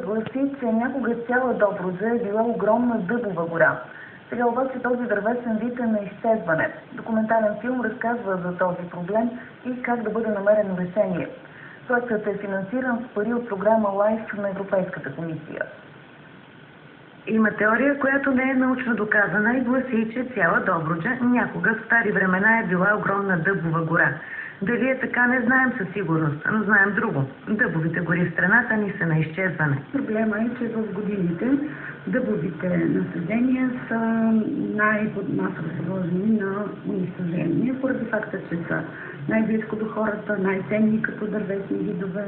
Гласи, че някога цяла Добруджа е била огромна дъбова гора. Сега обаче този дървесен вид е на изчезване. Документален филм разказва за този проблем и как да бъде намерено решение. Проектът е финансиран с пари от програма LIFE на Европейската комисия. Има теория, която не е научно доказана и гласи, че цяла Добруджа някога в стари времена е била огромна дъбова гора. Дали е така, не знаем със сигурност, но знаем друго. Дъбовите гори в страната ни са на изчезване. Проблема е, че в годините дъбовите насаждения са най-масово подложени на унищожение, поради факта, че са най-близко до хората, най-ценни като дървесни видове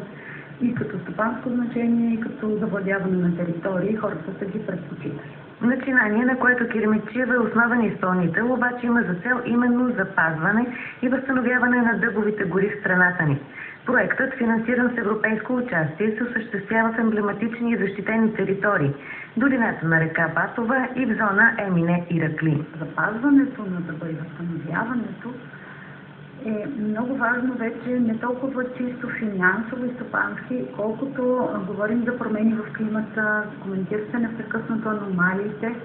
и като стопанско значение, и като завладяване на територии, хората са ги предпочитали. Начинание, на което Киремитчиева е основен изпълнител, обаче има за цел именно запазване и възстановяване на дъбовите гори в страната ни. Проектът, финансиран с европейско участие, се осъществява в емблематични и защитени територии – долината на река Батова и в зона Емине и Иракли. Запазването на дъба и възстановяването е много важно вече не толкова чисто финансово и стопански, колкото говорим за промени в климата, коментира се непрекъснато аномалиите.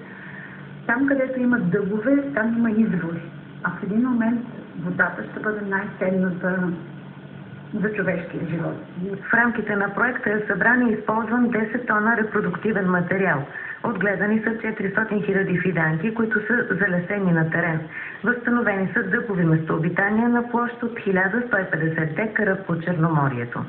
Там, където има дъбове, там има извори. А в един момент водата ще бъде най-ценната за човешкия живот. В рамките на проекта е събран и използван 10 тона репродуктивен материал. Отгледани са 400 000 фиданки, които са залесени на терен. Възстановени са дъбови местообитания на площ от 1150 декара по Черноморието.